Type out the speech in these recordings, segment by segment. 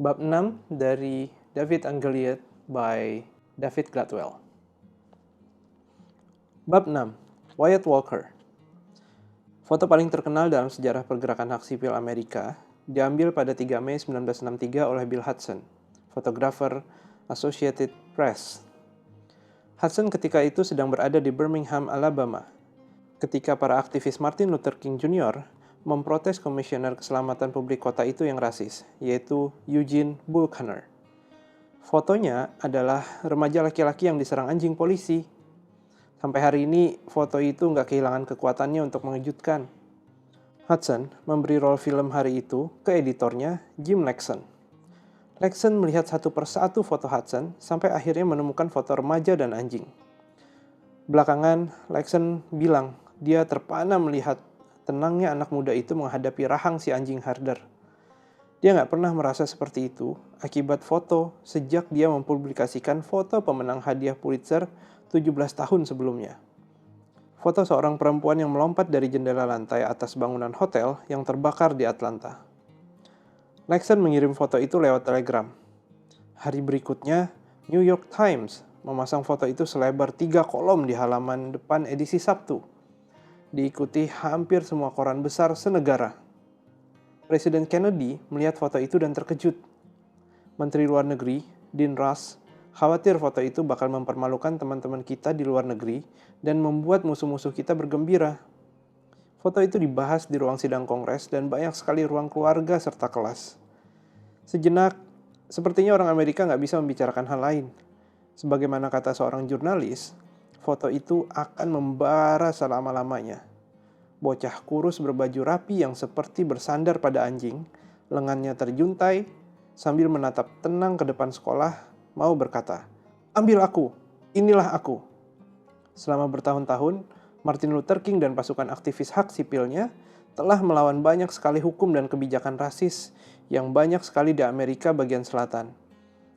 Bab 6 dari David and Goliath by David Gladwell. Bab 6. Wyatt Walker. Foto paling terkenal dalam sejarah pergerakan hak sipil Amerika diambil pada 3 Mei 1963 oleh Bill Hudson, fotografer Associated Press. Hudson ketika itu sedang berada di Birmingham, Alabama, ketika para aktivis Martin Luther King Jr. memprotes komisioner keselamatan publik kota itu yang rasis, yaitu Eugene Buchanan. Fotonya adalah remaja laki-laki yang diserang anjing polisi. Sampai hari ini, foto itu nggak kehilangan kekuatannya untuk mengejutkan. Hudson memberi role film hari itu ke editornya, Jim Lexon. Lexon melihat satu persatu foto Hudson sampai akhirnya menemukan foto remaja dan anjing. Belakangan, Lexon bilang dia terpana melihat tenangnya anak muda itu menghadapi rahang si anjing herder. Dia nggak pernah merasa seperti itu akibat foto sejak dia mempublikasikan foto pemenang hadiah Pulitzer 17 tahun sebelumnya. Foto seorang perempuan yang melompat dari jendela lantai atas bangunan hotel yang terbakar di Atlanta. Lexon mengirim foto itu lewat telegram. Hari berikutnya, New York Times memasang foto itu selebar 3 kolom di halaman depan edisi Sabtu. Diikuti hampir semua koran besar senegara. Presiden Kennedy melihat foto itu dan terkejut. Menteri Luar Negeri, Dean Rusk, khawatir foto itu bakal mempermalukan teman-teman kita di luar negeri dan membuat musuh-musuh kita bergembira. Foto itu dibahas di ruang sidang Kongres dan banyak sekali ruang keluarga serta kelas. Sejenak, sepertinya orang Amerika nggak bisa membicarakan hal lain. Sebagaimana kata seorang jurnalis, foto itu akan membara selama-lamanya. Bocah kurus berbaju rapi yang seperti bersandar pada anjing, lengannya terjuntai, sambil menatap tenang ke depan sekolah, mau berkata, "Ambil aku, inilah aku." Selama bertahun-tahun, Martin Luther King dan pasukan aktivis hak sipilnya telah melawan banyak sekali hukum dan kebijakan rasis yang banyak sekali di Amerika bagian selatan.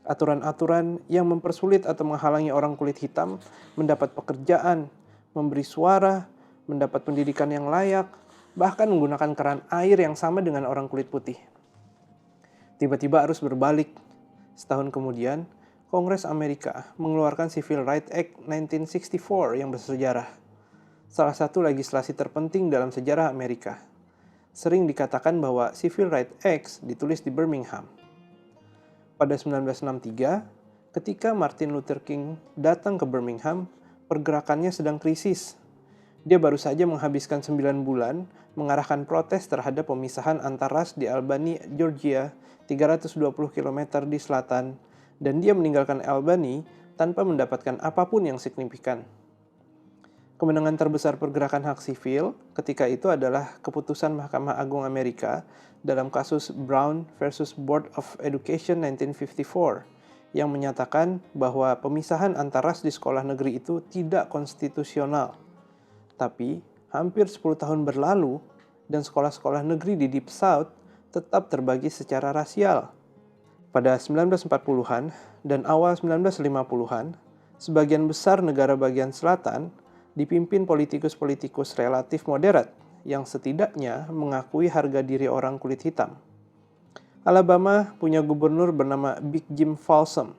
Aturan-aturan yang mempersulit atau menghalangi orang kulit hitam mendapat pekerjaan, memberi suara, mendapat pendidikan yang layak, bahkan menggunakan keran air yang sama dengan orang kulit putih. Tiba-tiba arus berbalik. Setahun kemudian, Kongres Amerika mengeluarkan Civil Rights Act 1964 yang bersejarah. Salah satu legislasi terpenting dalam sejarah Amerika. Sering dikatakan bahwa Civil Rights Act ditulis di Birmingham. Pada 1963, ketika Martin Luther King datang ke Birmingham, pergerakannya sedang krisis. Dia baru saja menghabiskan 9 bulan mengarahkan protes terhadap pemisahan antar ras di Albany, Georgia, 320 km di selatan, dan dia meninggalkan Albany tanpa mendapatkan apapun yang signifikan. Kemenangan terbesar pergerakan hak sipil ketika itu adalah keputusan Mahkamah Agung Amerika dalam kasus Brown versus Board of Education 1954 yang menyatakan bahwa pemisahan antar ras di sekolah negeri itu tidak konstitusional. Tapi, hampir 10 tahun berlalu dan sekolah-sekolah negeri di Deep South tetap terbagi secara rasial. Pada 1940-an dan awal 1950-an, sebagian besar negara bagian selatan dipimpin politikus-politikus relatif moderat yang setidaknya mengakui harga diri orang kulit hitam. Alabama punya gubernur bernama Big Jim Folsom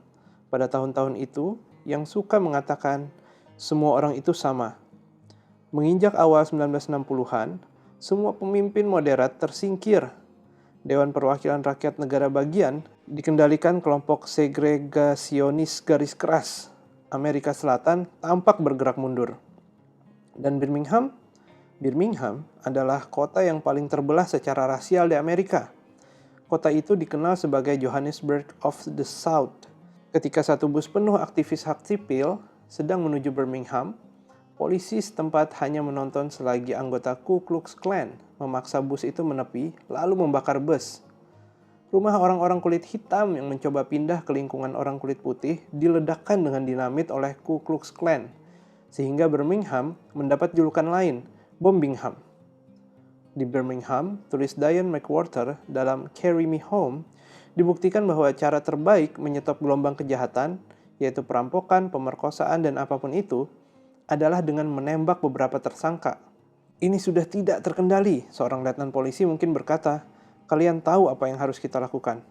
pada tahun-tahun itu yang suka mengatakan semua orang itu sama. Menginjak awal 1960-an, semua pemimpin moderat tersingkir. Dewan Perwakilan Rakyat Negara Bagian dikendalikan kelompok segregasionis garis keras. Amerika Selatan tampak bergerak mundur. Dan Birmingham adalah kota yang paling terbelah secara rasial di Amerika. Kota itu dikenal sebagai Johannesburg of the South. Ketika satu bus penuh aktivis hak sipil sedang menuju Birmingham, polisi setempat hanya menonton selagi anggota Ku Klux Klan memaksa bus itu menepi lalu membakar bus. Rumah orang-orang kulit hitam yang mencoba pindah ke lingkungan orang kulit putih diledakkan dengan dinamit oleh Ku Klux Klan, sehingga Birmingham mendapat julukan lain, Bombingham. Di Birmingham, tulis Diane McWhorter dalam Carry Me Home, dibuktikan bahwa cara terbaik menyetop gelombang kejahatan, yaitu perampokan, pemerkosaan, dan apapun itu, adalah dengan menembak beberapa tersangka. "Ini sudah tidak terkendali," seorang letnan polisi mungkin berkata. "Kalian tahu apa yang harus kita lakukan."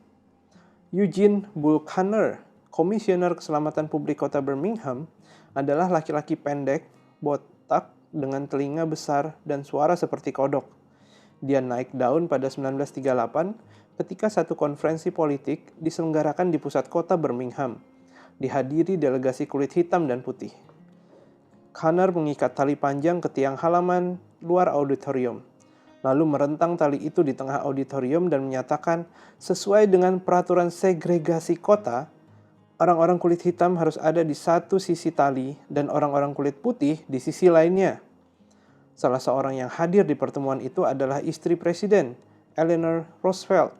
Eugene Buchanan, Komisioner Keselamatan Publik Kota Birmingham, adalah laki-laki pendek, botak, dengan telinga besar dan suara seperti kodok. Dia naik daun pada 1938 ketika satu konferensi politik diselenggarakan di pusat kota Birmingham, dihadiri delegasi kulit hitam dan putih. Connor mengikat tali panjang ke tiang halaman luar auditorium, lalu merentang tali itu di tengah auditorium dan menyatakan, sesuai dengan peraturan segregasi kota, orang-orang kulit hitam harus ada di satu sisi tali dan orang-orang kulit putih di sisi lainnya. Salah seorang yang hadir di pertemuan itu adalah istri presiden, Eleanor Roosevelt.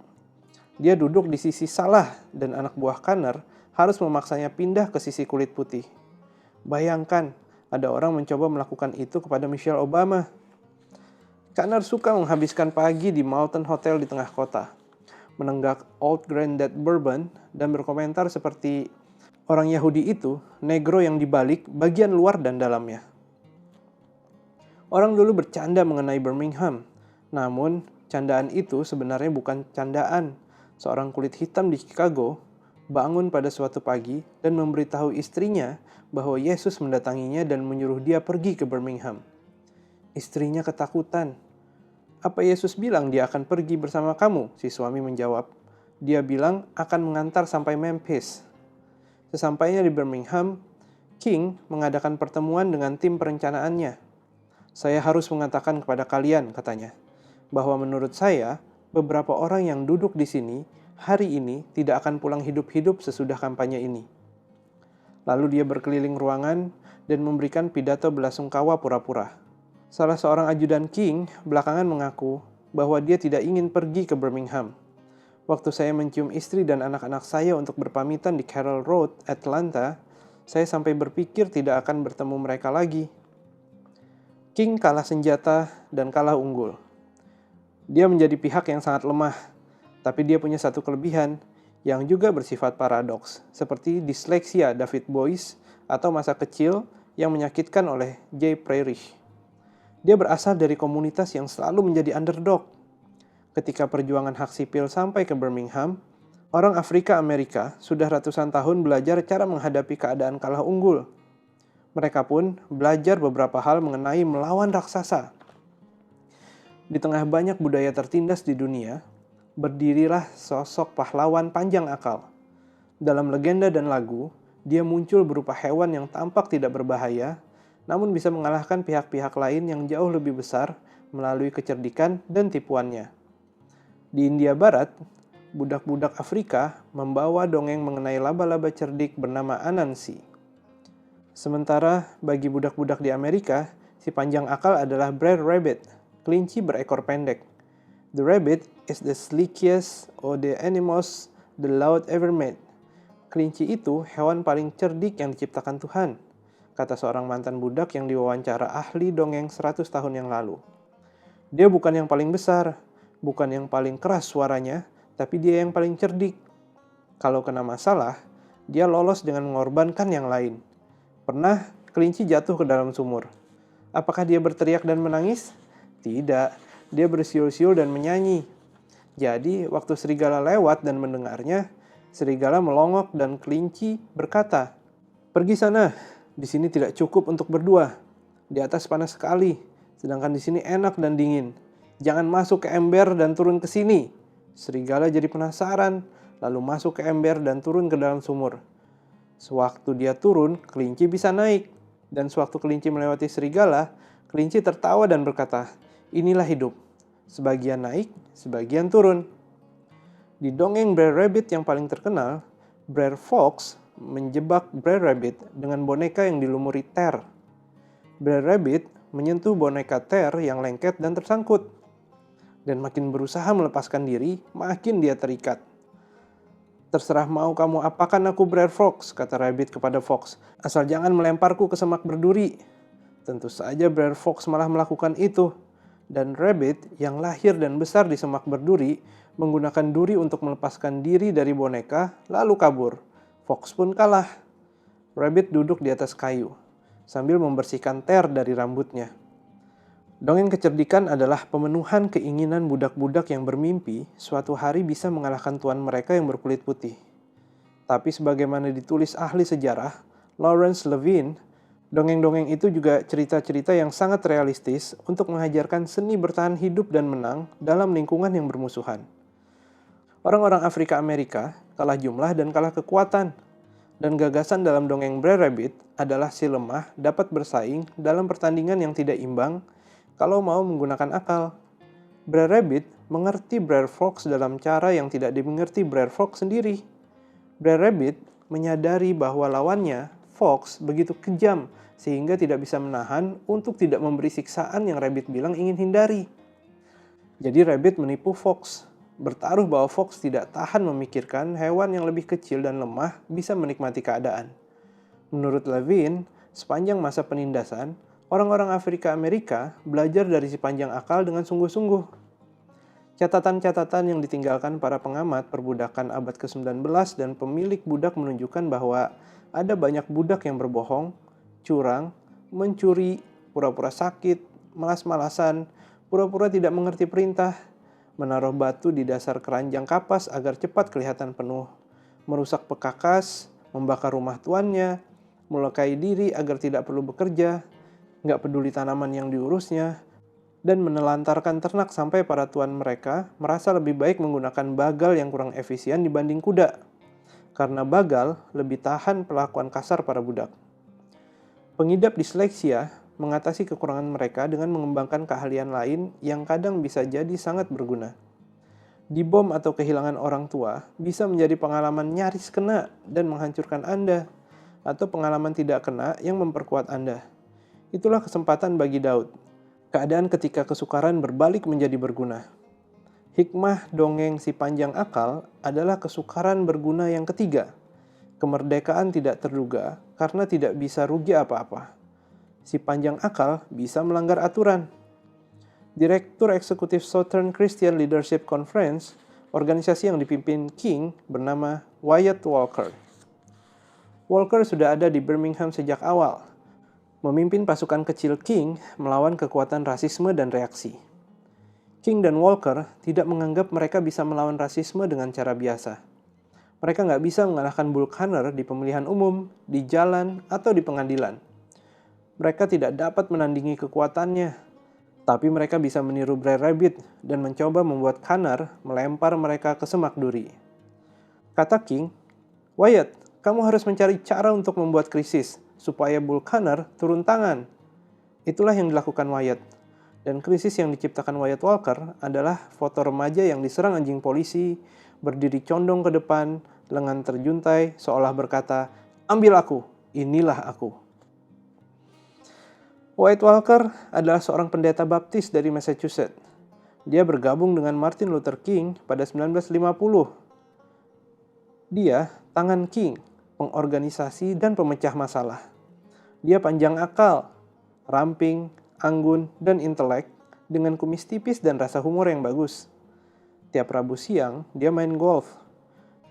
Dia duduk di sisi salah dan anak buah Connor harus memaksanya pindah ke sisi kulit putih. Bayangkan, ada orang mencoba melakukan itu kepada Michelle Obama. Connor suka menghabiskan pagi di Moulton Hotel di tengah kota, menenggak Old Grandad Bourbon dan berkomentar seperti orang Yahudi itu, negro yang dibalik bagian luar dan dalamnya. Orang dulu bercanda mengenai Birmingham, namun candaan itu sebenarnya bukan candaan. Seorang kulit hitam di Chicago bangun pada suatu pagi dan memberitahu istrinya bahwa Yesus mendatanginya dan menyuruh dia pergi ke Birmingham. Istrinya ketakutan. "Apa Yesus bilang dia akan pergi bersama kamu?" si suami menjawab. "Dia bilang akan mengantar sampai Memphis." Sesampainya di Birmingham, King mengadakan pertemuan dengan tim perencanaannya. "Saya harus mengatakan kepada kalian," katanya, "bahwa menurut saya, beberapa orang yang duduk di sini hari ini tidak akan pulang hidup-hidup sesudah kampanye ini." Lalu dia berkeliling ruangan dan memberikan pidato belasungkawa pura-pura. Salah seorang ajudan King belakangan mengaku bahwa dia tidak ingin pergi ke Birmingham. "Waktu saya mencium istri dan anak-anak saya untuk berpamitan di Carroll Road, Atlanta, saya sampai berpikir tidak akan bertemu mereka lagi." King kalah senjata dan kalah unggul. Dia menjadi pihak yang sangat lemah, tapi dia punya satu kelebihan yang juga bersifat paradoks, seperti disleksia David Boies atau masa kecil yang menyakitkan oleh Jay Parrish. Dia berasal dari komunitas yang selalu menjadi underdog. Ketika perjuangan hak sipil sampai ke Birmingham, orang Afrika Amerika sudah ratusan tahun belajar cara menghadapi keadaan kalah unggul. Mereka pun belajar beberapa hal mengenai melawan raksasa. Di tengah banyak budaya tertindas di dunia, berdirilah sosok pahlawan panjang akal. Dalam legenda dan lagu, dia muncul berupa hewan yang tampak tidak berbahaya, namun bisa mengalahkan pihak-pihak lain yang jauh lebih besar melalui kecerdikan dan tipuannya. Di India Barat, budak-budak Afrika membawa dongeng mengenai laba-laba cerdik bernama Anansi. Sementara bagi budak-budak di Amerika, si panjang akal adalah Brer Rabbit, kelinci berekor pendek. "The rabbit is the sleekest of the animals the Lord ever made." Kelinci itu hewan paling cerdik yang diciptakan Tuhan, kata seorang mantan budak yang diwawancara ahli dongeng 100 tahun yang lalu. Dia bukan yang paling besar, bukan yang paling keras suaranya, tapi dia yang paling cerdik. Kalau kena masalah, dia lolos dengan mengorbankan yang lain. Pernah kelinci jatuh ke dalam sumur. Apakah dia berteriak dan menangis? Tidak, dia bersiul-siul dan menyanyi. Jadi, waktu serigala lewat dan mendengarnya, serigala melongok dan kelinci berkata, "Pergi sana. Di sini tidak cukup untuk berdua. Di atas panas sekali, sedangkan di sini enak dan dingin. Jangan masuk ke ember dan turun ke sini." Serigala jadi penasaran, lalu masuk ke ember dan turun ke dalam sumur. Sewaktu dia turun, kelinci bisa naik. Dan sewaktu kelinci melewati serigala, kelinci tertawa dan berkata, "Inilah hidup. Sebagian naik, sebagian turun." Di dongeng Brer Rabbit yang paling terkenal, Brer Fox menjebak Brer Rabbit dengan boneka yang dilumuri ter. Brer Rabbit menyentuh boneka ter yang lengket dan tersangkut. Dan makin berusaha melepaskan diri, makin dia terikat. "Terserah mau kamu apakan aku, Brer Fox," kata Rabbit kepada Fox. "Asal jangan melemparku ke semak berduri." Tentu saja Brer Fox malah melakukan itu. Dan Rabbit yang lahir dan besar di semak berduri menggunakan duri untuk melepaskan diri dari boneka lalu kabur. Fox pun kalah. Rabbit duduk di atas kayu sambil membersihkan ter dari rambutnya. Dongeng kecerdikan adalah pemenuhan keinginan budak-budak yang bermimpi suatu hari bisa mengalahkan tuan mereka yang berkulit putih. Tapi sebagaimana ditulis ahli sejarah, Lawrence Levine, dongeng-dongeng itu juga cerita-cerita yang sangat realistis untuk mengajarkan seni bertahan hidup dan menang dalam lingkungan yang bermusuhan. Orang-orang Afrika Amerika kalah jumlah dan kalah kekuatan. Dan gagasan dalam dongeng Brer Rabbit adalah si lemah dapat bersaing dalam pertandingan yang tidak imbang kalau mau menggunakan akal. Brer Rabbit mengerti Brer Fox dalam cara yang tidak dimengerti Brer Fox sendiri. Brer Rabbit menyadari bahwa lawannya, Fox, begitu kejam sehingga tidak bisa menahan untuk tidak memberi siksaan yang Rabbit bilang ingin hindari. Jadi Rabbit menipu Fox, bertaruh bahwa Fox tidak tahan memikirkan hewan yang lebih kecil dan lemah bisa menikmati keadaan. Menurut Levine, sepanjang masa penindasan, orang-orang Afrika Amerika belajar dari si panjang akal dengan sungguh-sungguh. Catatan-catatan yang ditinggalkan para pengamat perbudakan abad ke-19 dan pemilik budak menunjukkan bahwa ada banyak budak yang berbohong, curang, mencuri, pura-pura sakit, malas-malasan, pura-pura tidak mengerti perintah, menaruh batu di dasar keranjang kapas agar cepat kelihatan penuh, merusak pekakas, membakar rumah tuannya, melukai diri agar tidak perlu bekerja, nggak peduli tanaman yang diurusnya, dan menelantarkan ternak sampai para tuan mereka merasa lebih baik menggunakan bagal yang kurang efisien dibanding kuda, karena bagal lebih tahan perlakuan kasar para budak. Pengidap disleksia mengatasi kekurangan mereka dengan mengembangkan keahlian lain yang kadang bisa jadi sangat berguna. Dibom atau kehilangan orang tua bisa menjadi pengalaman nyaris kena dan menghancurkan Anda, atau pengalaman tidak kena yang memperkuat Anda. Itulah kesempatan bagi Daud. Keadaan ketika kesukaran berbalik menjadi berguna. Hikmah dongeng si panjang akal adalah kesukaran berguna yang ketiga. Kemerdekaan tidak terduga karena tidak bisa rugi apa-apa. Si panjang akal bisa melanggar aturan. Direktur Eksekutif Southern Christian Leadership Conference, organisasi yang dipimpin King, bernama Wyatt Walker. Walker sudah ada di Birmingham sejak awal, memimpin pasukan kecil King melawan kekuatan rasisme dan reaksi. King dan Walker tidak menganggap mereka bisa melawan rasisme dengan cara biasa. Mereka nggak bisa mengalahkan Buchanan di pemilihan umum, di jalan, atau di pengadilan. Mereka tidak dapat menandingi kekuatannya, tapi mereka bisa meniru Brer Rabbit dan mencoba membuat Kanar melempar mereka ke semak duri. Kata King, "Wyatt, kamu harus mencari cara untuk membuat krisis, supaya Buchanan turun tangan." Itulah yang dilakukan Wyatt. Dan krisis yang diciptakan Wyatt Walker adalah foto remaja yang diserang anjing polisi, berdiri condong ke depan, lengan terjuntai, seolah berkata, "Ambil aku, inilah aku." Wyatt Walker adalah seorang pendeta baptis dari Massachusetts. Dia bergabung dengan Martin Luther King pada 1950. Dia tangan King, pengorganisasi dan pemecah masalah. Dia panjang akal, ramping, anggun, dan intelek dengan kumis tipis dan rasa humor yang bagus. Tiap Rabu siang, dia main golf.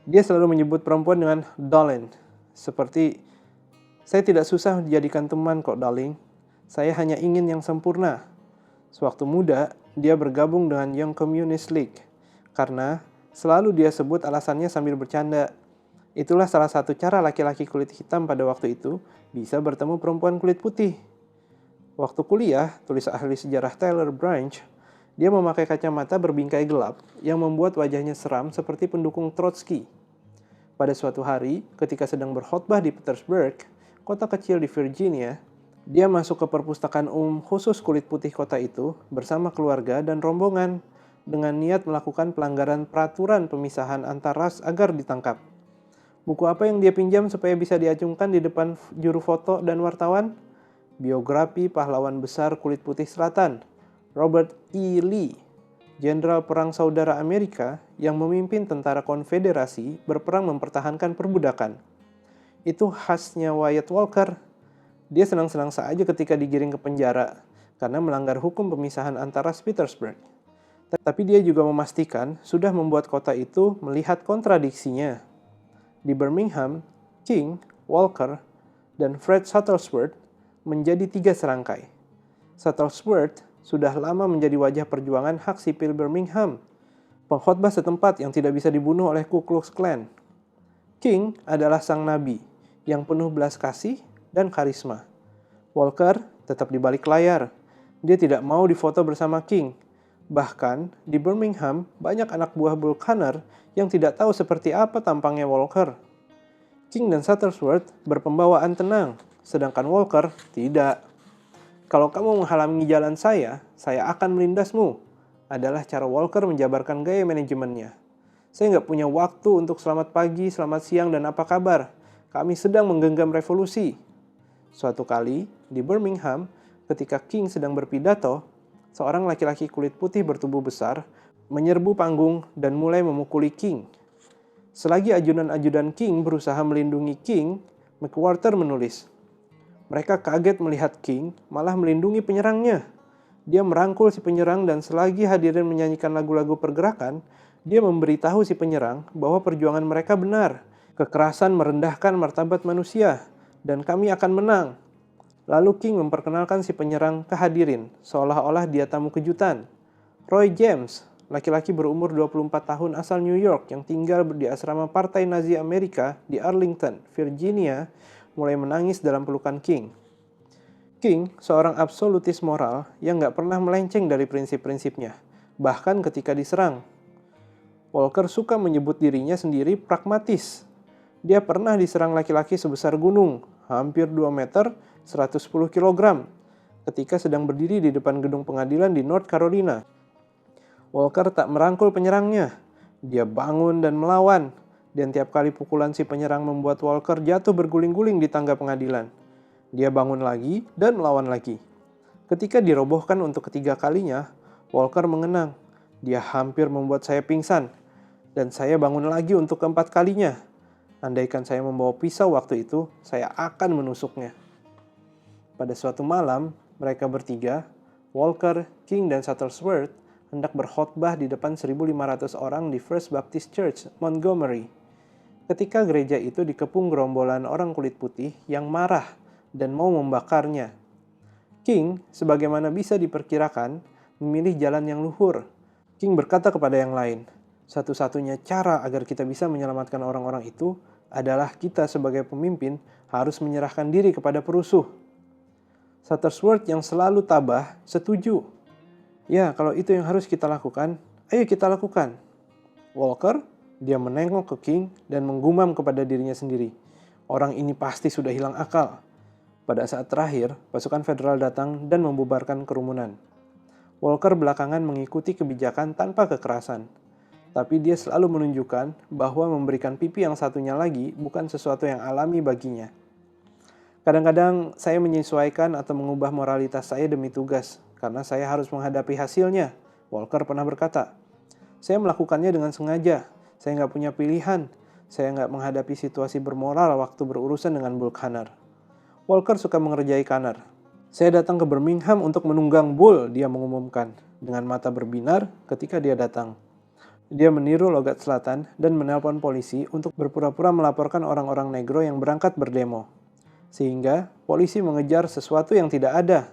Dia selalu menyebut perempuan dengan darling, seperti, "Saya tidak susah dijadikan teman kok, darling. Saya hanya ingin yang sempurna." Sewaktu muda, dia bergabung dengan Young Communist League, karena selalu dia sebut alasannya sambil bercanda. Itulah salah satu cara laki-laki kulit hitam pada waktu itu bisa bertemu perempuan kulit putih. Waktu kuliah, tulis ahli sejarah Taylor Branch, dia memakai kacamata berbingkai gelap yang membuat wajahnya seram seperti pendukung Trotsky. Pada suatu hari, ketika sedang berkhotbah di Petersburg, kota kecil di Virginia, dia masuk ke perpustakaan umum khusus kulit putih kota itu bersama keluarga dan rombongan dengan niat melakukan pelanggaran peraturan pemisahan antar ras agar ditangkap. Buku apa yang dia pinjam supaya bisa diacungkan di depan juru foto dan wartawan? Biografi pahlawan besar kulit putih selatan, Robert E. Lee, jenderal perang saudara Amerika yang memimpin tentara konfederasi berperang mempertahankan perbudakan. Itu khasnya Wyatt Walker. Dia senang-senang saja ketika digiring ke penjara karena melanggar hukum pemisahan antara Petersburg. Tapi dia juga memastikan sudah membuat kota itu melihat kontradiksinya. Di Birmingham, King, Walker, dan Fred Shuttlesworth menjadi 3 serangkai. Shuttlesworth sudah lama menjadi wajah perjuangan hak sipil Birmingham, pengkhotbah setempat yang tidak bisa dibunuh oleh Ku Klux Klan. King adalah sang nabi yang penuh belas kasih dan karisma. Walker tetap di balik layar. Dia tidak mau difoto bersama King. Bahkan di Birmingham banyak anak buah Buchanan yang tidak tahu seperti apa tampangnya Walker. King dan Shuttlesworth berpembawaan tenang, sedangkan Walker tidak. "Kalau kamu menghalangi jalan saya akan melindasmu," adalah cara Walker menjabarkan gaya manajemennya. "Saya nggak punya waktu untuk selamat pagi, selamat siang, dan apa kabar. Kami sedang menggenggam revolusi." Suatu kali, di Birmingham, ketika King sedang berpidato, seorang laki-laki kulit putih bertubuh besar menyerbu panggung dan mulai memukuli King. Selagi ajudan-ajudan King berusaha melindungi King, McWhorter menulis, "Mereka kaget melihat King malah melindungi penyerangnya. Dia merangkul si penyerang dan selagi hadirin menyanyikan lagu-lagu pergerakan, dia memberitahu si penyerang bahwa perjuangan mereka benar. Kekerasan merendahkan martabat manusia, dan kami akan menang." Lalu King memperkenalkan si penyerang ke hadirin, seolah-olah dia tamu kejutan. Roy James, laki-laki berumur 24 tahun asal New York yang tinggal di asrama Partai Nazi Amerika di Arlington, Virginia, mulai menangis dalam pelukan King. King, seorang absolutis moral yang gak pernah melenceng dari prinsip-prinsipnya, bahkan ketika diserang. Walker suka menyebut dirinya sendiri pragmatis. Dia pernah diserang laki-laki sebesar gunung, hampir 2 meter, 110 kg, ketika sedang berdiri di depan gedung pengadilan di North Carolina. Walker tak merangkul penyerangnya. Dia bangun dan melawan, dan tiap kali pukulan si penyerang membuat Walker jatuh berguling-guling di tangga pengadilan. Dia bangun lagi dan melawan lagi. Ketika dirobohkan untuk ketiga kalinya, Walker mengenang. "Dia hampir membuat saya pingsan, dan saya bangun lagi untuk keempat kalinya. Andaikan saya membawa pisau waktu itu, saya akan menusuknya." Pada suatu malam, mereka bertiga, Walker, King, dan Shuttlesworth, hendak berkhotbah di depan 1.500 orang di First Baptist Church, Montgomery. Ketika gereja itu dikepung gerombolan orang kulit putih yang marah dan mau membakarnya. King, sebagaimana bisa diperkirakan, memilih jalan yang luhur. King berkata kepada yang lain, "Satu-satunya cara agar kita bisa menyelamatkan orang-orang itu adalah kita sebagai pemimpin harus menyerahkan diri kepada perusuh." Shuttlesworth yang selalu tabah setuju. "Ya, kalau itu yang harus kita lakukan, ayo kita lakukan." Walker, dia menengok ke King dan menggumam kepada dirinya sendiri. Orang ini pasti sudah hilang akal. Pada saat terakhir, pasukan federal datang dan membubarkan kerumunan. Walker belakangan mengikuti kebijakan tanpa kekerasan. Tapi dia selalu menunjukkan bahwa memberikan pipi yang satunya lagi bukan sesuatu yang alami baginya. "Kadang-kadang saya menyesuaikan atau mengubah moralitas saya demi tugas, karena saya harus menghadapi hasilnya," Walker pernah berkata. "Saya melakukannya dengan sengaja. Saya nggak punya pilihan. Saya nggak menghadapi situasi bermoral waktu berurusan dengan Buchanan." Walker suka mengerjai Kanar. "Saya datang ke Birmingham untuk menunggang Bull," dia mengumumkan, dengan mata berbinar ketika dia datang. Dia meniru logat selatan dan menelpon polisi untuk berpura-pura melaporkan orang-orang negro yang berangkat berdemo. Sehingga polisi mengejar sesuatu yang tidak ada.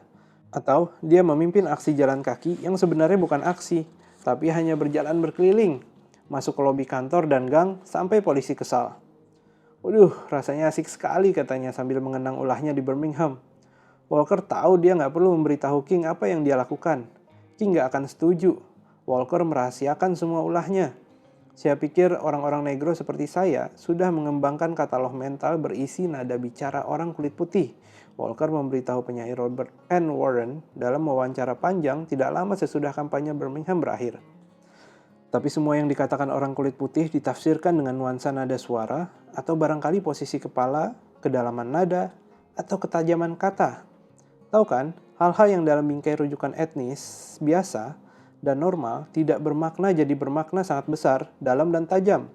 Atau dia memimpin aksi jalan kaki yang sebenarnya bukan aksi, tapi hanya berjalan berkeliling, masuk ke lobi kantor dan gang sampai polisi kesal. "Waduh, rasanya asik sekali," katanya sambil mengenang ulahnya di Birmingham. Walker tahu dia nggak perlu memberitahu King apa yang dia lakukan. King nggak akan setuju. Walker merahasiakan semua ulahnya. "Saya pikir orang-orang negro seperti saya sudah mengembangkan katalog mental berisi nada bicara orang kulit putih," Walker memberitahu penyair Robert N. Warren dalam wawancara panjang tidak lama sesudah kampanye Birmingham berakhir. "Tapi semua yang dikatakan orang kulit putih ditafsirkan dengan nuansa nada suara, atau barangkali posisi kepala, kedalaman nada, atau ketajaman kata. Tahu kan, hal-hal yang dalam bingkai rujukan etnis, biasa, dan normal tidak bermakna jadi bermakna sangat besar, dalam dan tajam."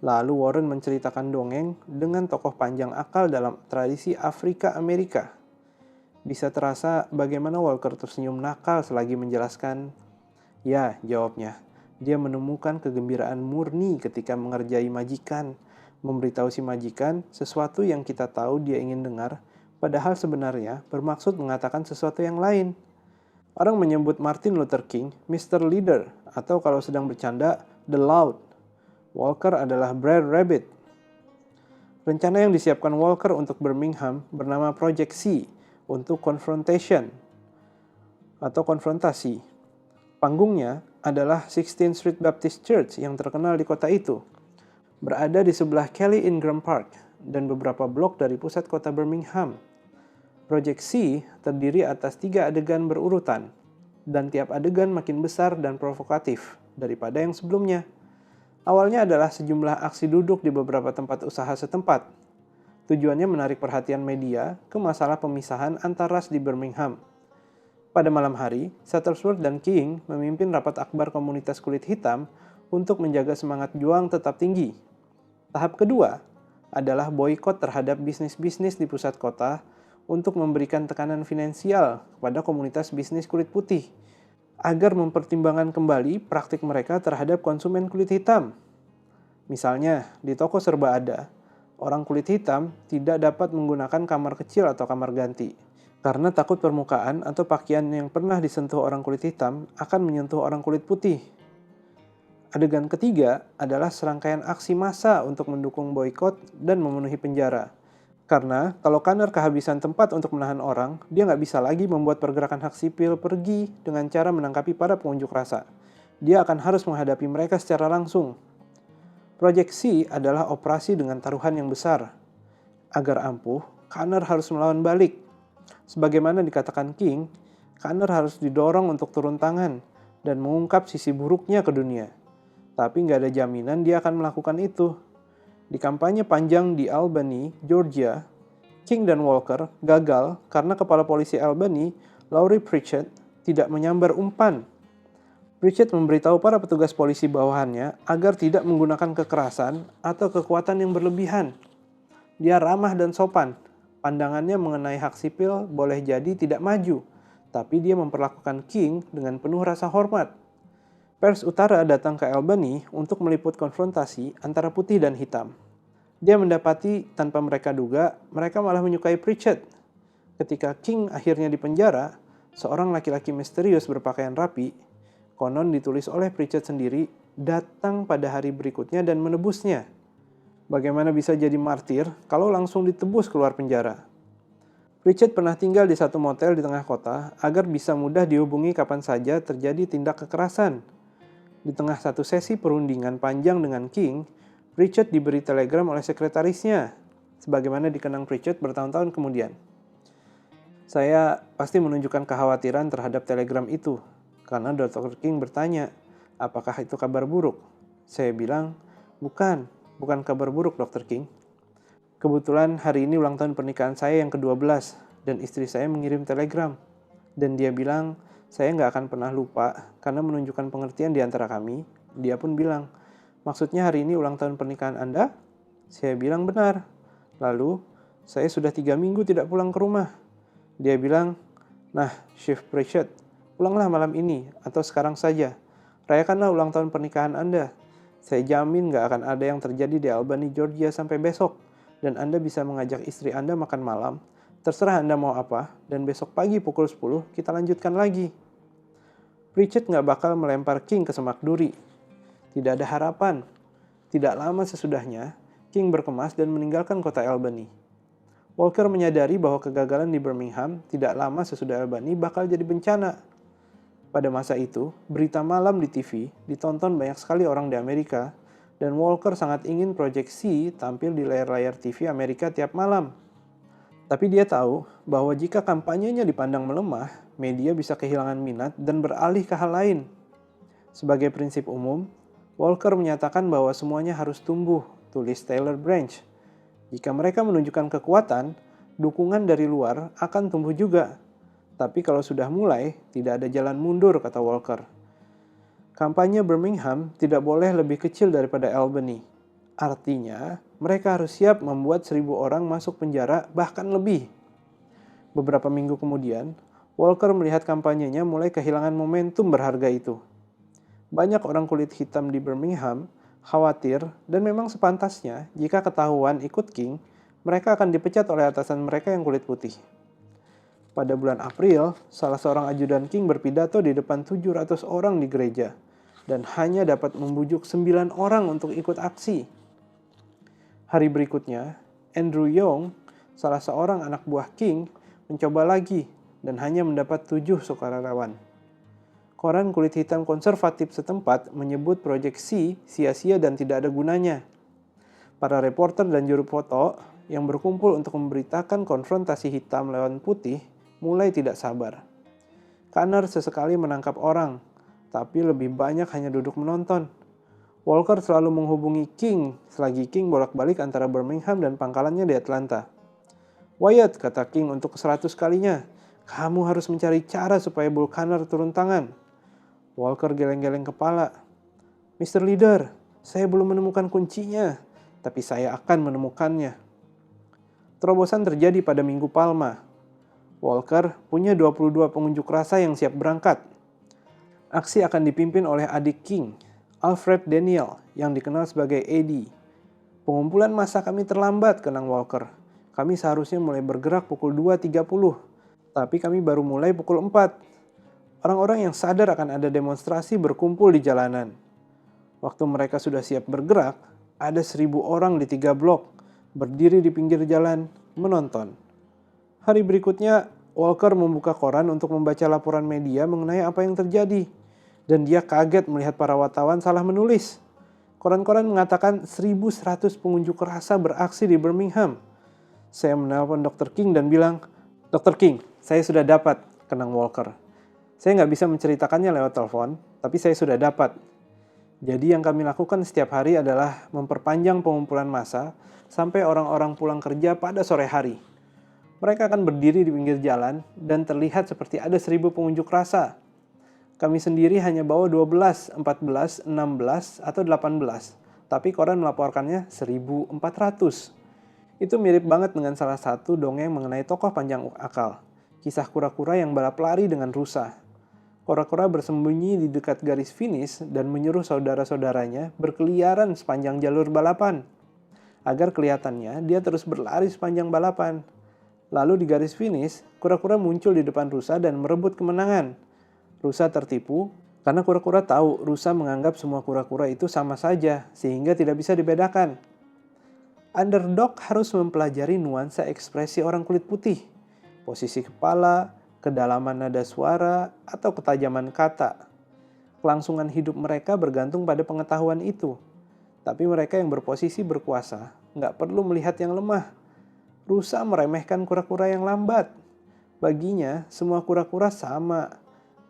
Lalu Warren menceritakan dongeng dengan tokoh panjang akal dalam tradisi Afrika Amerika. Bisa terasa bagaimana Walker tersenyum nakal selagi menjelaskan. "Ya," jawabnya, "dia menemukan kegembiraan murni ketika mengerjai majikan, memberitahu si majikan sesuatu yang kita tahu dia ingin dengar, padahal sebenarnya bermaksud mengatakan sesuatu yang lain." Orang menyebut Martin Luther King Mr. Leader atau kalau sedang bercanda, The Loud. Walker adalah Brer Rabbit. Rencana yang disiapkan Walker untuk Birmingham bernama Project C untuk confrontation atau konfrontasi. Panggungnya adalah 16th Street Baptist Church yang terkenal di kota itu. Berada di sebelah Kelly Ingram Park dan beberapa blok dari pusat kota Birmingham. Project C terdiri atas 3 adegan berurutan, dan tiap adegan makin besar dan provokatif daripada yang sebelumnya. Awalnya adalah sejumlah aksi duduk di beberapa tempat usaha setempat. Tujuannya menarik perhatian media ke masalah pemisahan antar ras di Birmingham. Pada malam hari, Shuttlesworth dan King memimpin rapat akbar komunitas kulit hitam untuk menjaga semangat juang tetap tinggi. Tahap kedua adalah boikot terhadap bisnis-bisnis di pusat kota untuk memberikan tekanan finansial kepada komunitas bisnis kulit putih agar mempertimbangkan kembali praktik mereka terhadap konsumen kulit hitam. Misalnya, di toko serba ada, orang kulit hitam tidak dapat menggunakan kamar kecil atau kamar ganti karena takut permukaan atau pakaian yang pernah disentuh orang kulit hitam akan menyentuh orang kulit putih. Adegan ketiga adalah serangkaian aksi massa untuk mendukung boikot dan memenuhi penjara. Karena kalau Kanner kehabisan tempat untuk menahan orang, dia nggak bisa lagi membuat pergerakan hak sipil pergi dengan cara menangkapi para pengunjuk rasa. Dia akan harus menghadapi mereka secara langsung. Project C adalah operasi dengan taruhan yang besar. Agar ampuh, Kanner harus melawan balik. Sebagaimana dikatakan King, Kanner harus didorong untuk turun tangan dan mengungkap sisi buruknya ke dunia. Tapi nggak ada jaminan dia akan melakukan itu. Di kampanye panjang di Albany, Georgia, King dan Walker gagal karena kepala polisi Albany, Laurie Pritchett, tidak menyambar umpan. Pritchett memberitahu para petugas polisi bawahannya agar tidak menggunakan kekerasan atau kekuatan yang berlebihan. Dia ramah dan sopan. Pandangannya mengenai hak sipil boleh jadi tidak maju, tapi dia memperlakukan King dengan penuh rasa hormat. Pers Utara datang ke Albany untuk meliput konfrontasi antara putih dan hitam. Dia mendapati tanpa mereka duga, mereka malah menyukai Pritchett. Ketika King akhirnya dipenjara, seorang laki-laki misterius berpakaian rapi, konon ditulis oleh Pritchett sendiri, datang pada hari berikutnya dan menebusnya. Bagaimana bisa jadi martir kalau langsung ditebus keluar penjara? Pritchett pernah tinggal di satu motel di tengah kota agar bisa mudah dihubungi kapan saja terjadi tindak kekerasan. Di tengah satu sesi perundingan panjang dengan King, Pritchett diberi telegram oleh sekretarisnya, sebagaimana dikenang Pritchett bertahun-tahun kemudian. Saya pasti menunjukkan kekhawatiran terhadap telegram itu, karena Dr. King bertanya, apakah itu kabar buruk? Saya bilang, bukan kabar buruk Dr. King. Kebetulan hari ini ulang tahun pernikahan saya yang ke-12, dan istri saya mengirim telegram. Dan dia bilang, saya nggak akan pernah lupa karena menunjukkan pengertian di antara kami. Dia pun bilang, maksudnya hari ini ulang tahun pernikahan Anda? Saya bilang benar. Lalu, saya sudah 3 minggu tidak pulang ke rumah. Dia bilang, nah, Chief Pritchett, pulanglah malam ini atau sekarang saja. Rayakanlah ulang tahun pernikahan Anda. Saya jamin nggak akan ada yang terjadi di Albany, Georgia sampai besok. Dan Anda bisa mengajak istri Anda makan malam. Terserah Anda mau apa, dan besok pagi pukul 10 kita lanjutkan lagi. Pritchett nggak bakal melempar King ke semak duri. Tidak ada harapan. Tidak lama sesudahnya, King berkemas dan meninggalkan kota Albany. Walker menyadari bahwa kegagalan di Birmingham tidak lama sesudah Albany bakal jadi bencana. Pada masa itu, berita malam di TV ditonton banyak sekali orang di Amerika, dan Walker sangat ingin Project C tampil di layar-layar TV Amerika tiap malam. Tapi dia tahu bahwa jika kampanyenya dipandang melemah, media bisa kehilangan minat dan beralih ke hal lain. Sebagai prinsip umum, Walker menyatakan bahwa semuanya harus tumbuh, tulis Taylor Branch. Jika mereka menunjukkan kekuatan, dukungan dari luar akan tumbuh juga. Tapi kalau sudah mulai, tidak ada jalan mundur, kata Walker. Kampanye Birmingham tidak boleh lebih kecil daripada Albany. Artinya, mereka harus siap membuat 1.000 orang masuk penjara, bahkan lebih. Beberapa minggu kemudian, Walker melihat kampanyenya mulai kehilangan momentum berharga itu. Banyak orang kulit hitam di Birmingham khawatir dan memang sepantasnya jika ketahuan ikut King, mereka akan dipecat oleh atasan mereka yang kulit putih. Pada bulan April, salah seorang ajudan King berpidato di depan 700 orang di gereja dan hanya dapat membujuk 9 orang untuk ikut aksi. Hari berikutnya, Andrew Young, salah seorang anak buah King, mencoba lagi dan hanya mendapat 7 sukarelawan. Koran kulit hitam konservatif setempat menyebut proyek C sia-sia dan tidak ada gunanya. Para reporter dan juru foto yang berkumpul untuk memberitakan konfrontasi hitam lawan putih mulai tidak sabar. Kanner sesekali menangkap orang, tapi lebih banyak hanya duduk menonton. Walker selalu menghubungi King selagi King bolak-balik antara Birmingham dan pangkalannya di Atlanta. "Wyatt," kata King untuk ke-100 kalinya, "kamu harus mencari cara supaya Bull Connor turun tangan." Walker geleng-geleng kepala. "Mr. Leader, saya belum menemukan kuncinya, tapi saya akan menemukannya." Terobosan terjadi pada Minggu Palma. Walker punya 22 pengunjuk rasa yang siap berangkat. Aksi akan dipimpin oleh adik King, Alfred Daniel, yang dikenal sebagai Eddie. "Pengumpulan massa kami terlambat," kenang Walker. "Kami seharusnya mulai bergerak pukul 2.30, tapi kami baru mulai pukul 4. Orang-orang yang sadar akan ada demonstrasi berkumpul di jalanan. Waktu mereka sudah siap bergerak, ada 1.000 orang di 3 blok, berdiri di pinggir jalan, menonton." Hari berikutnya, Walker membuka koran untuk membaca laporan media mengenai apa yang terjadi. Dan dia kaget melihat para wartawan salah menulis. Koran-koran mengatakan 1.100 pengunjuk rasa beraksi di Birmingham. Saya menelpon Dr. King dan bilang, "Dr. King, saya sudah dapat," kenang Walker. "Saya nggak bisa menceritakannya lewat telepon, tapi saya sudah dapat." Jadi yang kami lakukan setiap hari adalah memperpanjang pengumpulan massa sampai orang-orang pulang kerja pada sore hari. Mereka akan berdiri di pinggir jalan dan terlihat seperti ada 1.000 pengunjuk rasa. Kami sendiri hanya bawa 12, 14, 16, atau 18, tapi koran melaporkannya 1.400. Itu mirip banget dengan salah satu dongeng mengenai tokoh panjang akal, kisah kura-kura yang balap lari dengan rusa. Kura-kura bersembunyi di dekat garis finish dan menyuruh saudara-saudaranya berkeliaran sepanjang jalur balapan. Agar kelihatannya dia terus berlari sepanjang balapan. Lalu di garis finish, kura-kura muncul di depan rusa dan merebut kemenangan. Rusa tertipu karena kura-kura tahu rusa menganggap semua kura-kura itu sama saja sehingga tidak bisa dibedakan. Underdog harus mempelajari nuansa ekspresi orang kulit putih, posisi kepala, kedalaman nada suara, atau ketajaman kata. Kelangsungan hidup mereka bergantung pada pengetahuan itu. Tapi mereka yang berposisi berkuasa nggak perlu melihat yang lemah. Rusa meremehkan kura-kura yang lambat. Baginya, semua kura-kura sama.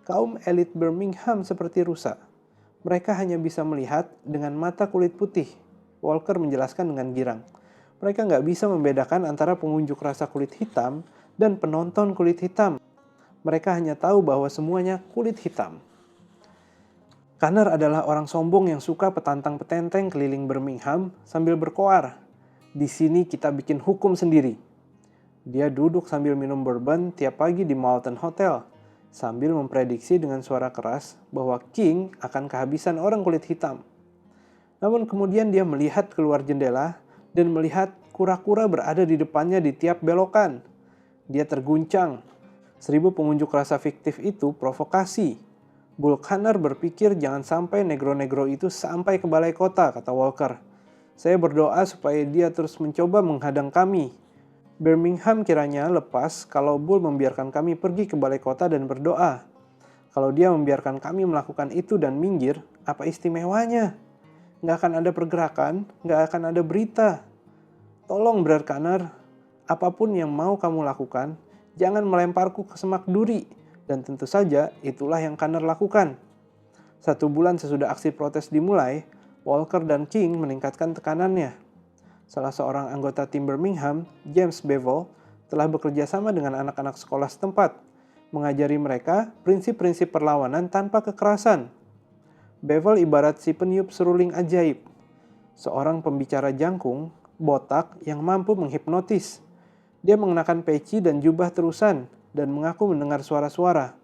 Kaum elit Birmingham seperti rusa. Mereka hanya bisa melihat dengan mata kulit putih. Walker menjelaskan dengan girang. Mereka nggak bisa membedakan antara pengunjuk rasa kulit hitam dan penonton kulit hitam. Mereka hanya tahu bahwa semuanya kulit hitam. Kanner adalah orang sombong yang suka petantang-petenteng keliling Birmingham sambil berkoar. "Di sini kita bikin hukum sendiri." Dia duduk sambil minum bourbon tiap pagi di Malton Hotel, sambil memprediksi dengan suara keras bahwa King akan kehabisan orang kulit hitam. Namun kemudian dia melihat keluar jendela dan melihat kura-kura berada di depannya di tiap belokan. Dia terguncang. 1.000 pengunjuk rasa fiktif itu provokasi. Bull Connor berpikir jangan sampai negro-negro itu sampai ke balai kota, kata Walker. "Saya berdoa supaya dia terus mencoba menghadang kami. Birmingham kiranya lepas kalau Bull membiarkan kami pergi ke balai kota dan berdoa. Kalau dia membiarkan kami melakukan itu dan minggir, apa istimewanya? Nggak akan ada pergerakan, nggak akan ada berita. Tolong, Brer Connor, apapun yang mau kamu lakukan, jangan melemparku ke semak duri." Dan tentu saja itulah yang Connor lakukan. 1 bulan sesudah aksi protes dimulai, Walker dan King meningkatkan tekanannya. Salah seorang anggota tim Birmingham, James Bevel, telah bekerja sama dengan anak-anak sekolah setempat, mengajari mereka prinsip-prinsip perlawanan tanpa kekerasan. Bevel ibarat si peniup seruling ajaib, seorang pembicara jangkung, botak yang mampu menghipnotis. Dia mengenakan peci dan jubah terusan dan mengaku mendengar suara-suara.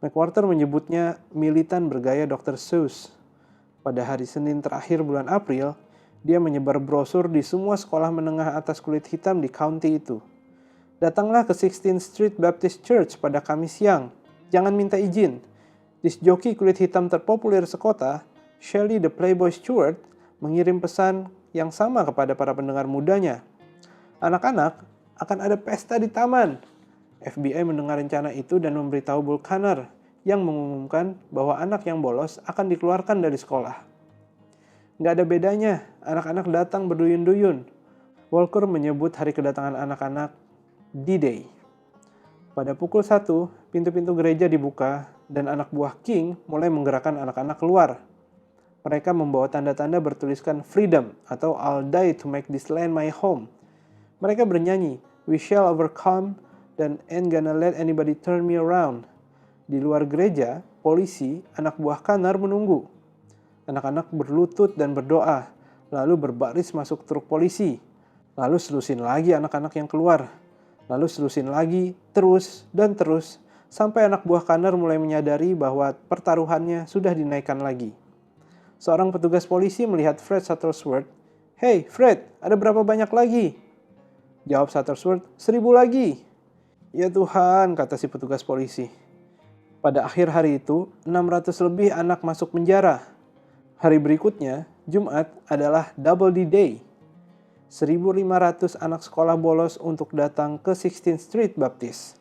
McWhorter menyebutnya militan bergaya Dr. Seuss. Pada hari Senin terakhir bulan April, dia menyebar brosur di semua sekolah menengah atas kulit hitam di county itu. Datanglah ke 16th Street Baptist Church pada Kamis siang. Jangan minta izin. Disc joki kulit hitam terpopuler sekota, Shelley the Playboy Stewart, mengirim pesan yang sama kepada para pendengar mudanya. Anak-anak, akan ada pesta di taman. FBI mendengar rencana itu dan memberitahu Bull Connor yang mengumumkan bahwa anak yang bolos akan dikeluarkan dari sekolah. Nggak ada bedanya, anak-anak datang berduyun-duyun. Walker menyebut hari kedatangan anak-anak D-Day. Pada pukul 1, pintu-pintu gereja dibuka dan anak buah King mulai menggerakkan anak-anak keluar. Mereka membawa tanda-tanda bertuliskan freedom atau I'll die to make this land my home. Mereka bernyanyi, we shall overcome dan ain't gonna let anybody turn me around. Di luar gereja, polisi, anak buah Connor menunggu. Anak-anak berlutut dan berdoa, lalu berbaris masuk truk polisi. Lalu selusin lagi anak-anak yang keluar. Lalu selusin lagi, terus dan terus, sampai anak buah Connor mulai menyadari bahwa pertaruhannya sudah dinaikkan lagi. Seorang petugas polisi melihat Fred Shuttlesworth. Hey Fred, ada berapa banyak lagi? Jawab Shuttlesworth, 1.000 lagi. Ya Tuhan, kata si petugas polisi. Pada akhir hari itu, 600 lebih anak masuk penjara. Hari berikutnya, Jumat, adalah Double D-Day. 1.500 anak sekolah bolos untuk datang ke 16th Street Baptist.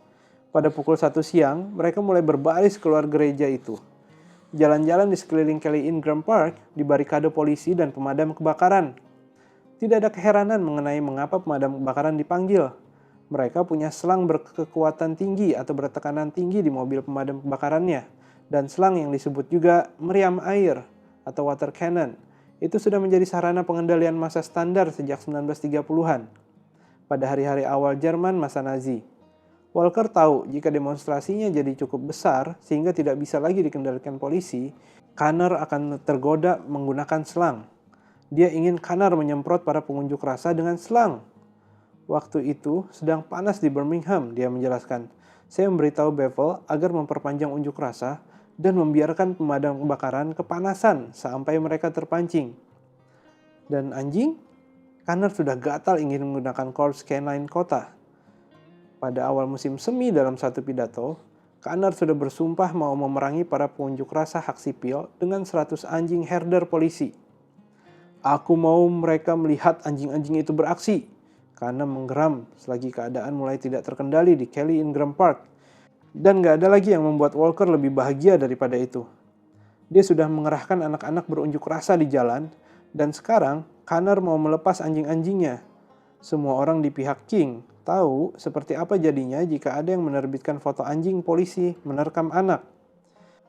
Pada pukul 1 siang, mereka mulai berbaris keluar gereja itu. Jalan-jalan di sekeliling Kelly Ingram Park dibarikade polisi dan pemadam kebakaran. Tidak ada keheranan mengenai mengapa pemadam kebakaran dipanggil. Mereka punya selang berkekuatan tinggi atau bertekanan tinggi di mobil pemadam kebakarannya. Dan selang yang disebut juga meriam air atau water cannon. Itu sudah menjadi sarana pengendalian massa standar sejak 1930-an. Pada hari-hari awal Jerman masa Nazi. Walker tahu jika demonstrasinya jadi cukup besar sehingga tidak bisa lagi dikendalikan polisi, Connor akan tergoda menggunakan selang. Dia ingin Connor menyemprot para pengunjuk rasa dengan selang. Waktu itu sedang panas di Birmingham, dia menjelaskan. Saya memberitahu Bevel agar memperpanjang unjuk rasa dan membiarkan pemadam kebakaran kepanasan sampai mereka terpancing. Dan anjing? Connor sudah gatal ingin menggunakan Corps Canine kota. Pada awal musim semi dalam satu pidato, Connor sudah bersumpah mau memerangi para pengunjuk rasa hak sipil dengan 100 anjing herder polisi. Aku mau mereka melihat anjing-anjing itu beraksi, karena menggeram selagi keadaan mulai tidak terkendali di Kelly Ingram Park. Dan gak ada lagi yang membuat Walker lebih bahagia daripada itu. Dia sudah mengerahkan anak-anak berunjuk rasa di jalan, dan sekarang Connor mau melepas anjing-anjingnya. Semua orang di pihak King tahu seperti apa jadinya jika ada yang menerbitkan foto anjing polisi menerkam anak.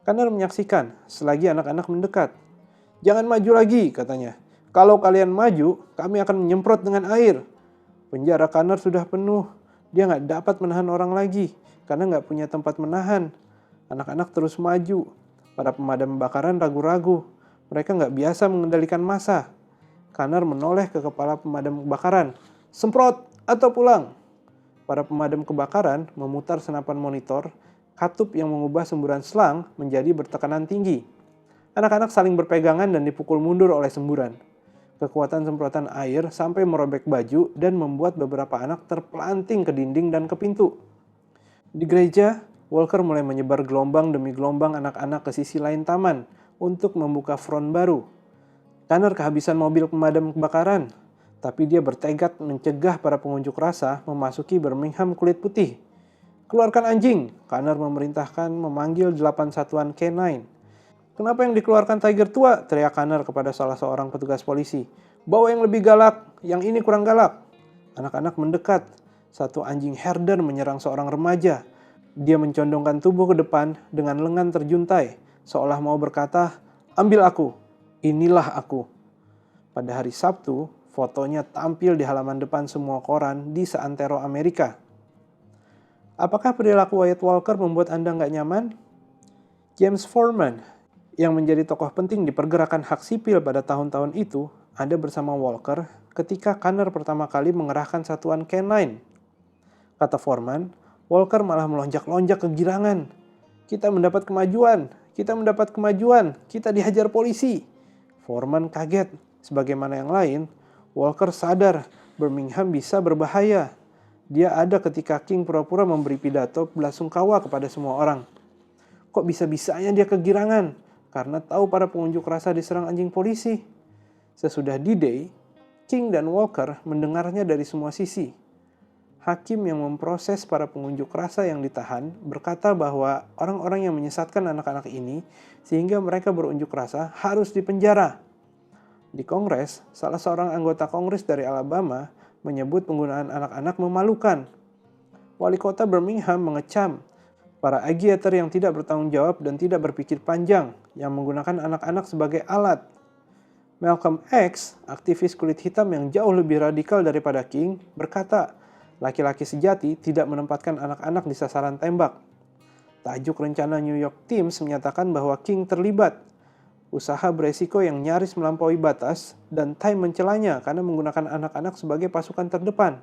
Connor menyaksikan selagi anak-anak mendekat. Jangan maju lagi, katanya. Kalau kalian maju, kami akan menyemprot dengan air. Penjara Connor sudah penuh. Dia gak dapat menahan orang lagi karena gak punya tempat menahan. Anak-anak terus maju. Para pemadam kebakaran ragu-ragu. Mereka gak biasa mengendalikan massa. Connor menoleh ke kepala pemadam kebakaran. Semprot atau pulang. Para pemadam kebakaran memutar senapan monitor, katup yang mengubah semburan selang menjadi bertekanan tinggi. Anak-anak saling berpegangan dan dipukul mundur oleh semburan. Kekuatan semprotan air sampai merobek baju dan membuat beberapa anak terpelanting ke dinding dan ke pintu. Di gereja, Walker mulai menyebar gelombang demi gelombang anak-anak ke sisi lain taman untuk membuka front baru. Connor kehabisan mobil pemadam kebakaran, tapi dia bertekad mencegah para pengunjuk rasa memasuki Birmingham kulit putih. Keluarkan anjing, Connor memerintahkan memanggil 8 satuan K9. Kenapa yang dikeluarkan Tiger tua? Teriak Connor kepada salah seorang petugas polisi. Bawa yang lebih galak, yang ini kurang galak. Anak-anak mendekat. Satu anjing herder menyerang seorang remaja. Dia mencondongkan tubuh ke depan dengan lengan terjuntai, seolah mau berkata, ambil aku, inilah aku. Pada hari Sabtu, fotonya tampil di halaman depan semua koran di seantero Amerika. Apakah perilaku Wyatt Walker membuat Anda nggak nyaman? James Foreman, yang menjadi tokoh penting di pergerakan hak sipil pada tahun-tahun itu, ada bersama Walker ketika Connor pertama kali mengerahkan satuan K9. Kata Foreman, Walker malah melonjak-lonjak kegirangan. Kita mendapat kemajuan, kita dihajar polisi. Foreman kaget, sebagaimana yang lain, Walker sadar Birmingham bisa berbahaya. Dia ada ketika King pura-pura memberi pidato belasungkawa kepada semua orang. Kok bisa-bisanya dia kegirangan karena tahu para pengunjuk rasa diserang anjing polisi. Sesudah D-Day, King dan Walker mendengarnya dari semua sisi. Hakim yang memproses para pengunjuk rasa yang ditahan berkata bahwa orang-orang yang menyesatkan anak-anak ini sehingga mereka berunjuk rasa harus dipenjara. Di Kongres, salah seorang anggota Kongres dari Alabama menyebut penggunaan anak-anak memalukan. Wali kota Birmingham mengecam para agiator yang tidak bertanggung jawab dan tidak berpikir panjang yang menggunakan anak-anak sebagai alat. Malcolm X, aktivis kulit hitam yang jauh lebih radikal daripada King, berkata, laki-laki sejati tidak menempatkan anak-anak di sasaran tembak. Tajuk rencana New York Times menyatakan bahwa King terlibat. Usaha beresiko yang nyaris melampaui batas dan Time mencelanya karena menggunakan anak-anak sebagai pasukan terdepan.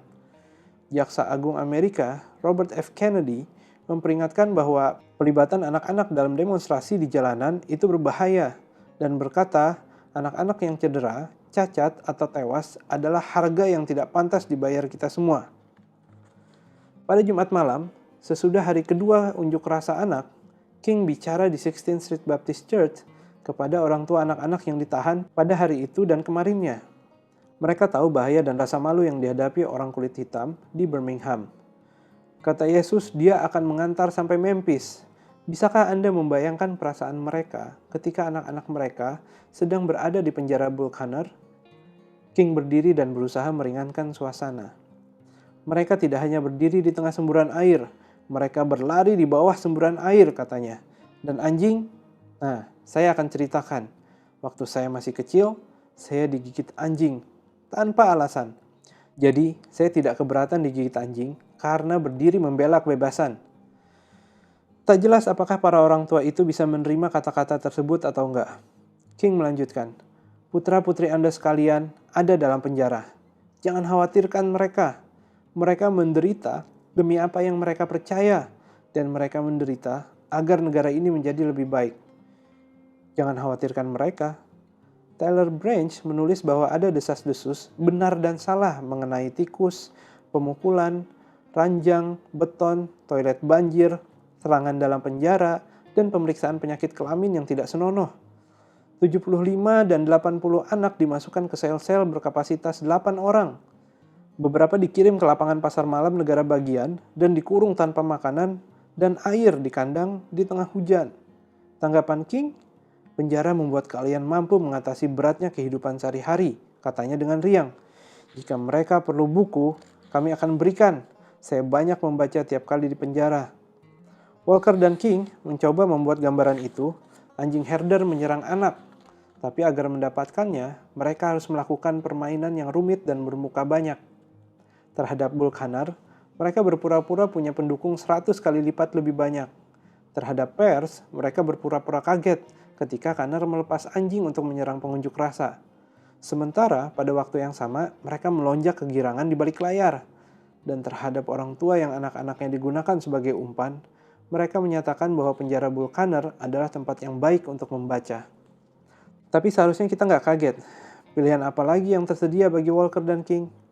Jaksa Agung Amerika, Robert F. Kennedy, memperingatkan bahwa pelibatan anak-anak dalam demonstrasi di jalanan itu berbahaya dan berkata anak-anak yang cedera, cacat, atau tewas adalah harga yang tidak pantas dibayar kita semua. Pada Jumat malam, sesudah hari kedua unjuk rasa anak, King bicara di 16th Street Baptist Church kepada orang tua anak-anak yang ditahan pada hari itu dan kemarinnya. Mereka tahu bahaya dan rasa malu yang dihadapi orang kulit hitam di Birmingham. Kata Yesus, dia akan mengantar sampai Memphis. Bisakah Anda membayangkan perasaan mereka ketika anak-anak mereka sedang berada di penjara Buchanan? King berdiri dan berusaha meringankan suasana. Mereka tidak hanya berdiri di tengah semburan air, mereka berlari di bawah semburan air, katanya. Dan anjing? Nah, saya akan ceritakan. Waktu saya masih kecil, saya digigit anjing tanpa alasan. Jadi, saya tidak keberatan digigit anjing karena berdiri membela kebebasan. Tak jelas apakah para orang tua itu bisa menerima kata-kata tersebut atau enggak. King melanjutkan, putra-putri Anda sekalian ada dalam penjara. Jangan khawatirkan mereka. Mereka menderita demi apa yang mereka percaya, dan mereka menderita agar negara ini menjadi lebih baik. Jangan khawatirkan mereka. Tyler Branch menulis bahwa ada desas-desus benar dan salah mengenai tikus, pemukulan, ranjang, beton, toilet banjir, serangan dalam penjara, dan pemeriksaan penyakit kelamin yang tidak senonoh. 75 dan 80 anak dimasukkan ke sel-sel berkapasitas 8 orang. Beberapa dikirim ke lapangan pasar malam negara bagian dan dikurung tanpa makanan dan air di kandang di tengah hujan. Tanggapan King, penjara membuat kalian mampu mengatasi beratnya kehidupan sehari-hari, katanya dengan riang. Jika mereka perlu buku, kami akan berikan. Saya banyak membaca tiap kali di penjara. Walker dan King mencoba membuat gambaran itu, anjing herder menyerang anak. Tapi agar mendapatkannya, mereka harus melakukan permainan yang rumit dan bermuka banyak. Terhadap Buchanan, mereka berpura-pura punya pendukung 100 kali lipat lebih banyak. Terhadap pers, mereka berpura-pura kaget ketika Kanner melepas anjing untuk menyerang pengunjuk rasa. Sementara, pada waktu yang sama, mereka melonjak kegirangan di balik layar. Dan terhadap orang tua yang anak-anaknya digunakan sebagai umpan, mereka menyatakan bahwa penjara Buchanan adalah tempat yang baik untuk membaca. Tapi seharusnya kita nggak kaget. Pilihan apa lagi yang tersedia bagi Walker dan King?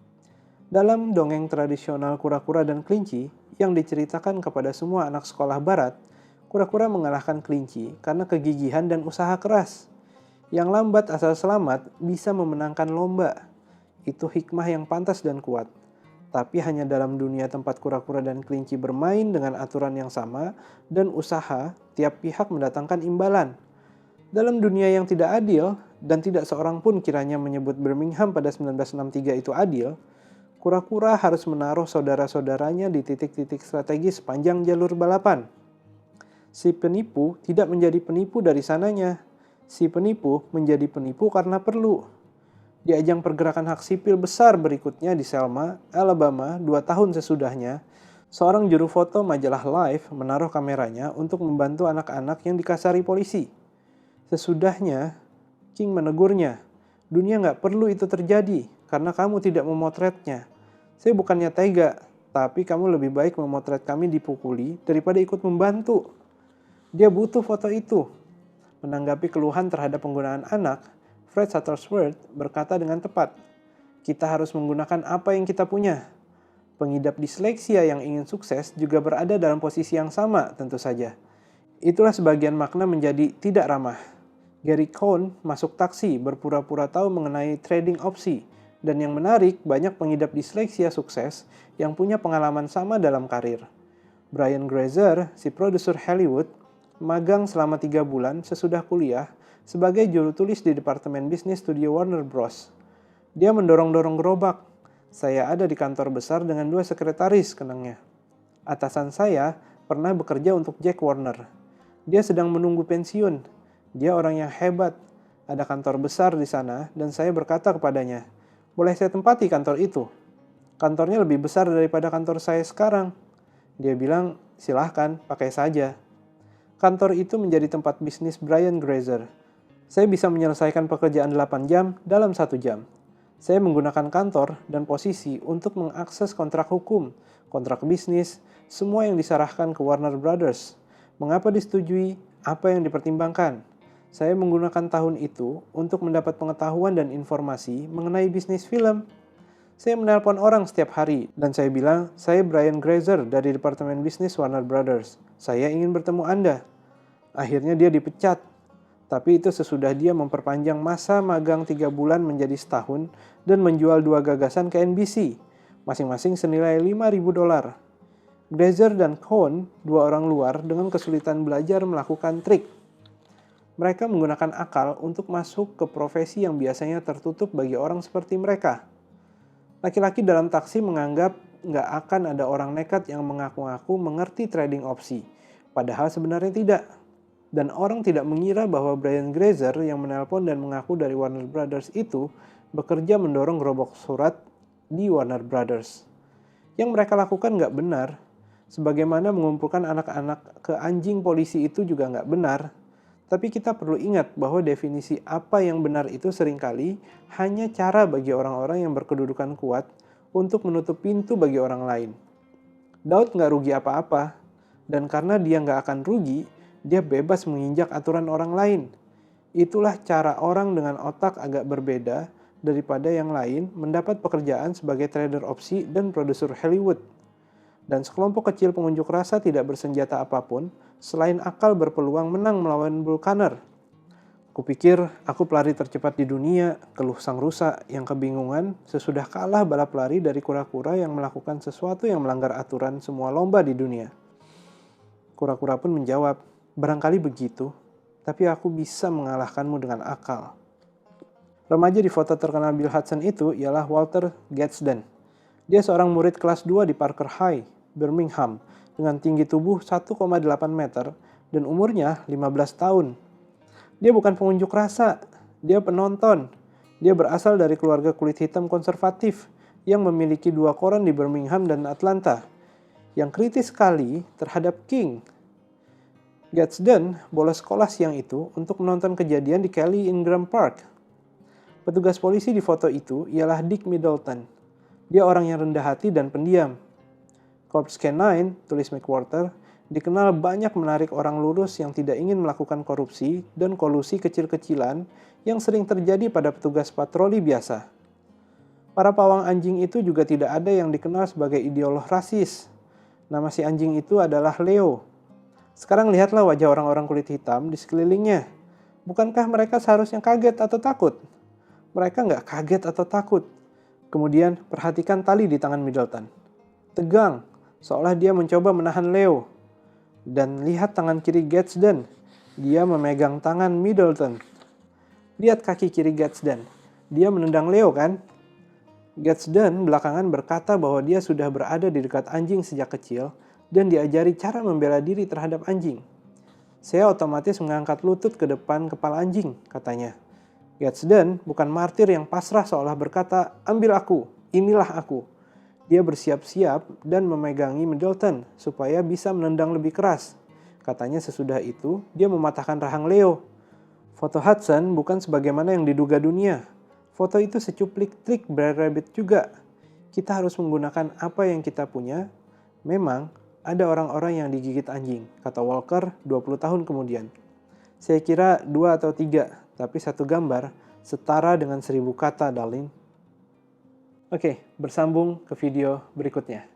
Dalam dongeng tradisional kura-kura dan kelinci yang diceritakan kepada semua anak sekolah barat, kura-kura mengalahkan kelinci karena kegigihan dan usaha keras. Yang lambat asal selamat bisa memenangkan lomba. Itu hikmah yang pantas dan kuat. Tapi hanya dalam dunia tempat kura-kura dan kelinci bermain dengan aturan yang sama dan usaha, tiap pihak mendatangkan imbalan. Dalam dunia yang tidak adil, dan tidak seorang pun kiranya menyebut Birmingham pada 1963 itu adil, kura-kura harus menaruh saudara-saudaranya di titik-titik strategis sepanjang jalur balapan. Si penipu tidak menjadi penipu dari sananya. Si penipu menjadi penipu karena perlu. Di ajang pergerakan hak sipil besar berikutnya di Selma, Alabama, 2 tahun sesudahnya, seorang juru foto majalah Life menaruh kameranya untuk membantu anak-anak yang dikasari polisi. Sesudahnya, King menegurnya, dunia nggak perlu itu terjadi karena kamu tidak memotretnya. Saya bukannya tega, tapi kamu lebih baik memotret kami dipukuli daripada ikut membantu. Dia butuh foto itu. Menanggapi keluhan terhadap penggunaan anak, Fred Shuttlesworth berkata dengan tepat, kita harus menggunakan apa yang kita punya. Pengidap disleksia yang ingin sukses juga berada dalam posisi yang sama tentu saja. Itulah sebagian makna menjadi tidak ramah. Gary Cohn masuk taksi berpura-pura tahu mengenai trading opsi. Dan yang menarik, banyak pengidap disleksia sukses yang punya pengalaman sama dalam karir. Brian Grazer, si produser Hollywood, magang selama 3 bulan sesudah kuliah sebagai juru tulis di Departemen Bisnis Studio Warner Bros. Dia mendorong-dorong gerobak. Saya ada di kantor besar dengan 2 sekretaris, kenangnya. Atasan saya pernah bekerja untuk Jack Warner. Dia sedang menunggu pensiun. Dia orang yang hebat. Ada kantor besar di sana dan saya berkata kepadanya, "Boleh saya tempati kantor itu?" "Kantornya lebih besar daripada kantor saya sekarang." Dia bilang, "Silahkan, pakai saja." Kantor itu menjadi tempat bisnis Brian Grazer. Saya bisa menyelesaikan pekerjaan 8 jam dalam 1 jam. Saya menggunakan kantor dan posisi untuk mengakses kontrak hukum, kontrak bisnis, semua yang diserahkan ke Warner Brothers. Mengapa disetujui? Apa yang dipertimbangkan? Saya menggunakan tahun itu untuk mendapat pengetahuan dan informasi mengenai bisnis film. Saya menelpon orang setiap hari dan saya bilang, "Saya Brian Grazer dari Departemen Bisnis Warner Brothers. Saya ingin bertemu Anda." Akhirnya dia dipecat. Tapi itu sesudah dia memperpanjang masa magang 3 bulan menjadi setahun dan menjual 2 gagasan ke NBC, masing-masing senilai $5.000. Grazer dan Cohn, 2 orang luar dengan kesulitan belajar melakukan trik. Mereka menggunakan akal untuk masuk ke profesi yang biasanya tertutup bagi orang seperti mereka. Laki-laki dalam taksi menganggap nggak akan ada orang nekat yang mengaku-ngaku mengerti trading opsi, padahal sebenarnya tidak. Dan orang tidak mengira bahwa Brian Grazer yang menelpon dan mengaku dari Warner Brothers itu bekerja mendorong gerobak surat di Warner Brothers. Yang mereka lakukan nggak benar, sebagaimana mengumpulkan anak-anak ke anjing polisi itu juga nggak benar. Tapi kita perlu ingat bahwa definisi apa yang benar itu seringkali hanya cara bagi orang-orang yang berkedudukan kuat untuk menutup pintu bagi orang lain. Daud nggak rugi apa-apa, dan karena dia nggak akan rugi, dia bebas menginjak aturan orang lain. Itulah cara orang dengan otak agak berbeda daripada yang lain mendapat pekerjaan sebagai trader opsi dan produser Hollywood. Dan sekelompok kecil pengunjuk rasa tidak bersenjata apapun selain akal berpeluang menang melawan Vulkaner. Kupikir aku pelari tercepat di dunia, keluh sang rusa yang kebingungan sesudah kalah balap lari dari kura-kura yang melakukan sesuatu yang melanggar aturan semua lomba di dunia. Kura-kura pun menjawab, "Barangkali begitu, tapi aku bisa mengalahkanmu dengan akal." Remaja di foto terkenal Bill Hudson itu ialah Walter Gadsden. Dia seorang murid kelas 2 di Parker High, Birmingham, dengan tinggi tubuh 1,8 meter dan umurnya 15 tahun. Dia bukan pengunjuk rasa, dia penonton. Dia berasal dari keluarga kulit hitam konservatif yang memiliki 2 koran di Birmingham dan Atlanta, yang kritis sekali terhadap King. Gadsden bolos sekolah siang itu untuk menonton kejadian di Kelly Ingram Park. Petugas polisi di foto itu ialah Dick Middleton. Dia orang yang rendah hati dan pendiam. Corpse Canine, tulis McWhorter, dikenal banyak menarik orang lurus yang tidak ingin melakukan korupsi dan kolusi kecil-kecilan yang sering terjadi pada petugas patroli biasa. Para pawang anjing itu juga tidak ada yang dikenal sebagai ideolog rasis. Nama si anjing itu adalah Leo. Sekarang lihatlah wajah orang-orang kulit hitam di sekelilingnya. Bukankah mereka seharusnya kaget atau takut? Mereka nggak kaget atau takut. Kemudian perhatikan tali di tangan Middleton. Tegang, seolah dia mencoba menahan Leo. Dan lihat tangan kiri Gadsden. Dia memegang tangan Middleton. Lihat kaki kiri Gadsden. Dia menendang Leo kan? Gadsden belakangan berkata bahwa dia sudah berada di dekat anjing sejak kecil dan diajari cara membela diri terhadap anjing. Saya otomatis mengangkat lutut ke depan kepala anjing, katanya. Gadsden bukan martir yang pasrah seolah berkata, "Ambil aku, inilah aku." Dia bersiap-siap dan memegangi Middleton supaya bisa menendang lebih keras. Katanya sesudah itu, dia mematahkan rahang Leo. Foto Hudson bukan sebagaimana yang diduga dunia. Foto itu secuplik trik Brer Rabbit juga. Kita harus menggunakan apa yang kita punya. Memang, ada orang-orang yang digigit anjing, kata Walker 20 tahun kemudian. Saya kira 2 atau 3, tapi satu gambar setara dengan 1000 kata, darling. Oke, bersambung ke video berikutnya.